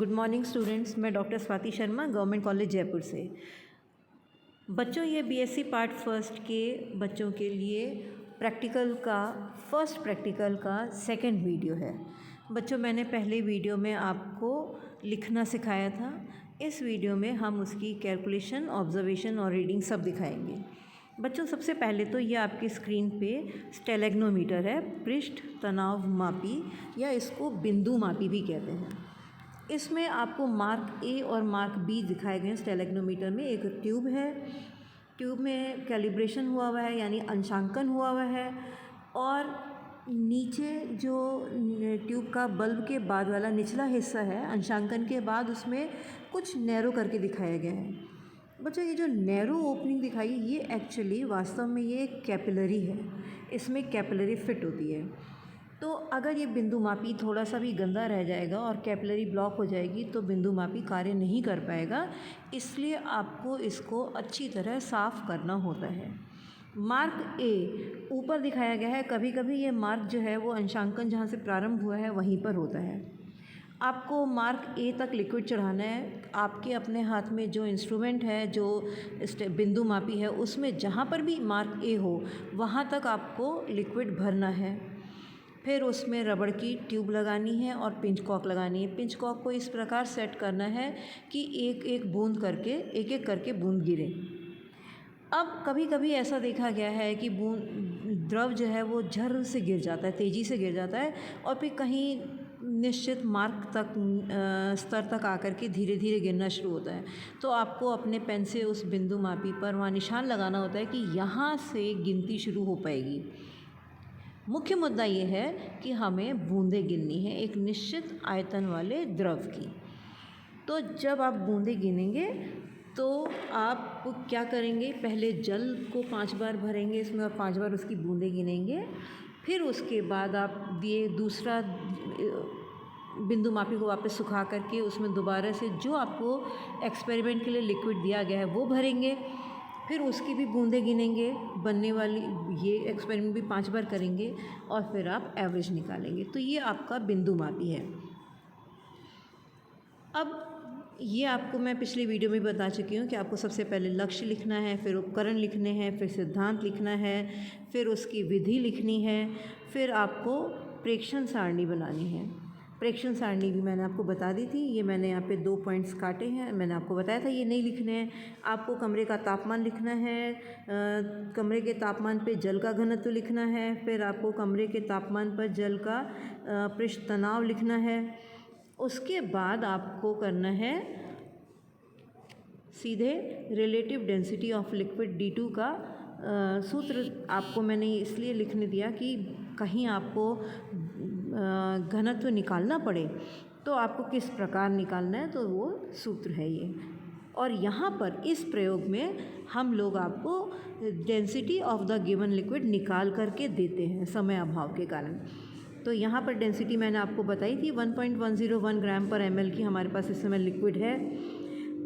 Good morning students, मैं doctor Swati Sharma government college Jaipur से। बच्चों, ये बीएससी पार्ट फर्स्ट के बच्चों के लिए फर्स्ट प्रैक्टिकल का सेकंड वीडियो है। बच्चों, मैंने पहले वीडियो में आपको लिखना सिखाया था। इस वीडियो में हम उसकी कैलकुलेशन, ऑब्जर्वेशन और रीडिंग सब दिखाएंगे। बच्चों, सबसे पहले तो ये आपकी स्क्रीन पे स्टेलेग्नोमीटर है, पृष्ठ तनाव मापी या इसको बिंदु मापी भी कहते हैं। इसमें आपको मार्क ए और मार्क बी दिखाए गए हैं। स्टेलेग्नोमीटर में एक ट्यूब है, ट्यूब में कैलिब्रेशन हुआ हुआ है यानी अंशांकन हुआ हुआ है, और नीचे जो ट्यूब का बल्ब के बाद वाला निचला हिस्सा है अंशांकन के बाद, उसमें कुछ नैरो करके दिखाया गया है। बच्चों, ये जो नैरो ओपनिंग दिखाई, ये एक्चुअली वास्तव में ये कैपिलरी है। इसमें कैपिलरी फिट होती है। तो अगर ये बिंदु मापी थोड़ा सा भी गंदा रह जाएगा और कैपिलरी ब्लॉक हो जाएगी तो बिंदु मापी कार्य नहीं कर पाएगा। इसलिए आपको इसको अच्छी तरह साफ़ करना होता है। मार्क ए ऊपर दिखाया गया है। कभी कभी ये मार्क जो है वो अंशांकन जहाँ से प्रारंभ हुआ है वहीं पर होता है। आपको मार्क ए तक लिक्विड चढ़ाना है। आपके अपने हाथ में जो इंस्ट्रूमेंट है, जो बिंदु मापी है, उसमें जहाँ पर भी मार्क ए हो वहाँ तक आपको लिक्विड भरना है। फिर उसमें रबड़ की ट्यूब लगानी है और पिंच कॉक लगानी है। पिंच कॉक को इस प्रकार सेट करना है कि एक एक करके बूंद गिरे। अब कभी कभी ऐसा देखा गया है कि द्रव जो है वो झर्र से गिर जाता है, तेज़ी से गिर जाता है, और फिर कहीं निश्चित मार्क तक स्तर तक आकर के धीरे धीरे गिरना शुरू होता है। तो आपको अपने पेन से उस बिंदु मापी पर वहाँ निशान लगाना होता है कि यहाँ से गिनती शुरू हो पाएगी। मुख्य मुद्दा ये है कि हमें बूंदें गिननी है एक निश्चित आयतन वाले द्रव की। तो जब आप बूंदें गिनेंगे तो आप क्या करेंगे, पहले जल को 5 बार भरेंगे इसमें और 5 बार उसकी बूंदें गिनेंगे। फिर उसके बाद आप ये दूसरा बिंदु मापी को वापस सुखा करके उसमें दोबारा से जो आपको एक्सपेरिमेंट के लिए लिक्विड दिया गया है वो भरेंगे। फिर उसकी भी बूंदें गिनेंगे, बनने वाली ये एक्सपेरिमेंट भी 5 बार करेंगे और फिर आप एवरेज निकालेंगे। तो ये आपका बिंदु मापी है। अब ये आपको मैं पिछले वीडियो में बता चुकी हूँ कि आपको सबसे पहले लक्ष्य लिखना है, फिर उपकरण लिखने हैं, फिर सिद्धांत लिखना है, फिर उसकी विधि लिखनी है, फिर आपको प्रेक्षण सारणी बनानी है। प्रेक्षण सारणी भी मैंने आपको बता दी थी। ये मैंने यहाँ पे 2 पॉइंट्स काटे हैं। मैंने आपको बताया था ये नहीं लिखने हैं। आपको कमरे का तापमान लिखना है, कमरे के तापमान पे जल का घनत्व लिखना है, फिर आपको कमरे के तापमान पर जल का पृष्ठ तनाव लिखना है। उसके बाद आपको करना है सीधे relative density of liquid D2 का सूत्र आपको मैंने इसलिए लिखने दिया कि कहीं आपको घनत्व निकालना पड़े तो आपको किस प्रकार निकालना है, तो वो सूत्र है ये। और यहाँ पर इस प्रयोग में हम लोग आपको density of the given liquid निकाल करके देते हैं समय अभाव के कारण। तो यहाँ पर डेंसिटी मैंने आपको बताई थी 1.101 ग्राम पर ml की हमारे पास इस समय लिक्विड है।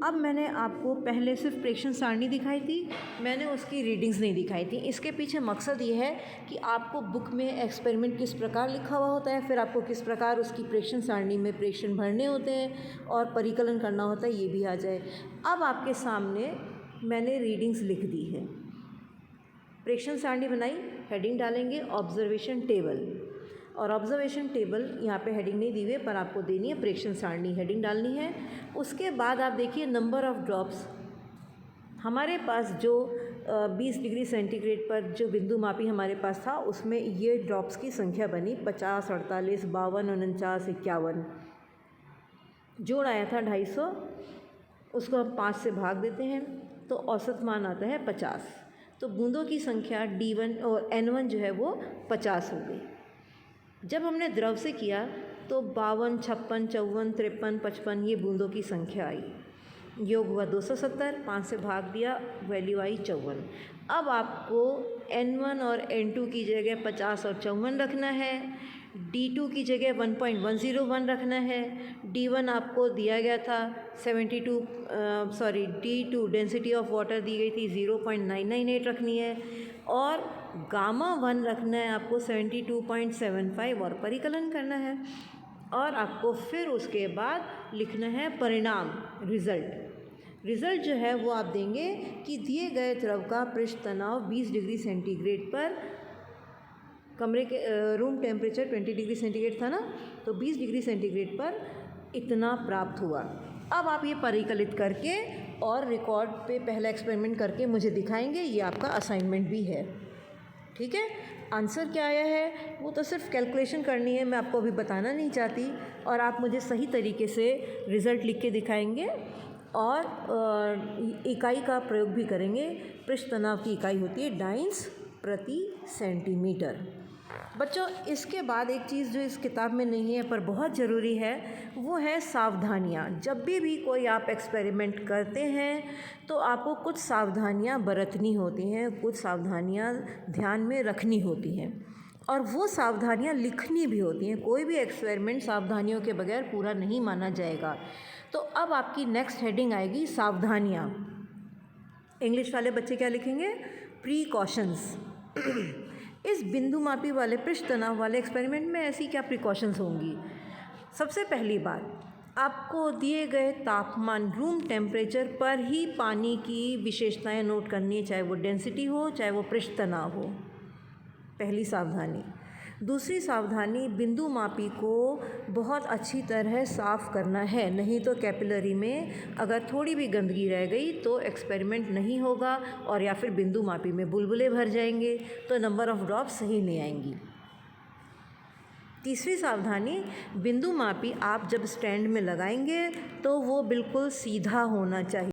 अब मैंने आपको पहले सिर्फ प्रेक्षण सारणी दिखाई थी, मैंने उसकी रीडिंग्स नहीं दिखाई थी। इसके पीछे मकसद ये है कि आपको बुक में एक्सपेरिमेंट किस प्रकार लिखा हुआ होता है, फिर आपको किस प्रकार उसकी प्रेक्षण सारणी में प्रेक्षण भरने होते हैं और परिकलन करना होता है, ये भी आ जाए। अब आपके सामने मैंने रीडिंग्स लिख दी है। प्रेक्षण सारणी बनाई, हेडिंग डालेंगे ऑब्जर्वेशन टेबल, और ऑब्जर्वेशन टेबल यहाँ पे हेडिंग नहीं दी हुई है पर आपको देनी है, प्रेक्षण सारणी हेडिंग डालनी है। उसके बाद आप देखिए नंबर ऑफ़ ड्रॉप्स। हमारे पास जो 20 डिग्री सेंटीग्रेड पर जो बिंदु मापी हमारे पास था उसमें ये ड्रॉप्स की संख्या बनी 50, 48, 52, 49, 51। जोड़ आया था 250, उसको हम 5 से भाग देते हैं तो औसत मान आता है 50। तो बूंदों की संख्या D1 और N1 जो है वो 50 हो गई। जब हमने द्रव से किया तो 52, 56, 54, 53, 55 ये बूंदों की संख्या आई। योग हुआ 270, 5 से भाग दिया, वैल्यू आई 54। अब आपको N1 और N2 की जगह 50 और 54 रखना है, D2 की जगह 1.101 रखना है, D1 आपको दिया गया था D2 डेंसिटी ऑफ वाटर दी गई थी 0.998 रखनी है, और गामा 1 रखना है आपको 72.75 और परिकलन करना है। और आपको फिर उसके बाद लिखना है परिणाम, रिज़ल्ट जो है वो आप देंगे कि दिए गए द्रव का पृष्ठ तनाव 20 डिग्री सेंटीग्रेड पर, कमरे के रूम टेम्परेचर 20 डिग्री सेंटीग्रेड था ना, तो 20 डिग्री सेंटीग्रेड पर इतना प्राप्त हुआ। अब आप ये परिकलित करके और रिकॉर्ड पे पहला एक्सपेरिमेंट करके मुझे दिखाएंगे। ये आपका असाइनमेंट भी है, ठीक है। आंसर क्या आया है वो तो सिर्फ कैलकुलेशन करनी है, मैं आपको अभी बताना नहीं चाहती, और आप मुझे सही तरीके से रिज़ल्ट लिख के दिखाएंगे और इकाई का प्रयोग भी करेंगे। पृष्ठ तनाव की इकाई होती है डाइन्स प्रति सेंटीमीटर। बच्चों, इसके बाद एक चीज़ जो इस किताब में नहीं है पर बहुत ज़रूरी है वो है सावधानियाँ। जब भी कोई आप एक्सपेरिमेंट करते हैं तो आपको कुछ सावधानियाँ बरतनी होती हैं, कुछ सावधानियाँ ध्यान में रखनी होती हैं, और वो सावधानियाँ लिखनी भी होती हैं। कोई भी एक्सपेरिमेंट सावधानियों के बगैर पूरा नहीं माना जाएगा। तो अब आपकी नेक्स्ट हेडिंग आएगी सावधानियाँ। इंग्लिश वाले बच्चे क्या लिखेंगे? प्रीकॉशंस। इस बिंदु मापी वाले पृष्ठ तनाव वाले एक्सपेरिमेंट में ऐसी क्या प्रिकॉशंस होंगी? सबसे पहली बात, आपको दिए गए तापमान रूम टेम्परेचर पर ही पानी की विशेषताएं नोट करनी है, चाहे वो डेंसिटी हो चाहे वो पृष्ठ तनाव हो। पहली सावधानी। दूसरी सावधानी, बिंदु मापी को बहुत अच्छी तरह साफ़ करना है, नहीं तो कैपिलरी में अगर थोड़ी भी गंदगी रह गई तो एक्सपेरिमेंट नहीं होगा, और या फिर बिंदु मापी में बुलबुले भर जाएंगे तो नंबर ऑफ़ ड्रॉप्स सही नहीं आएंगी। तीसरी सावधानी, बिंदु मापी आप जब स्टैंड में लगाएंगे तो वो बिल्कुल सीधा होना चाहिए।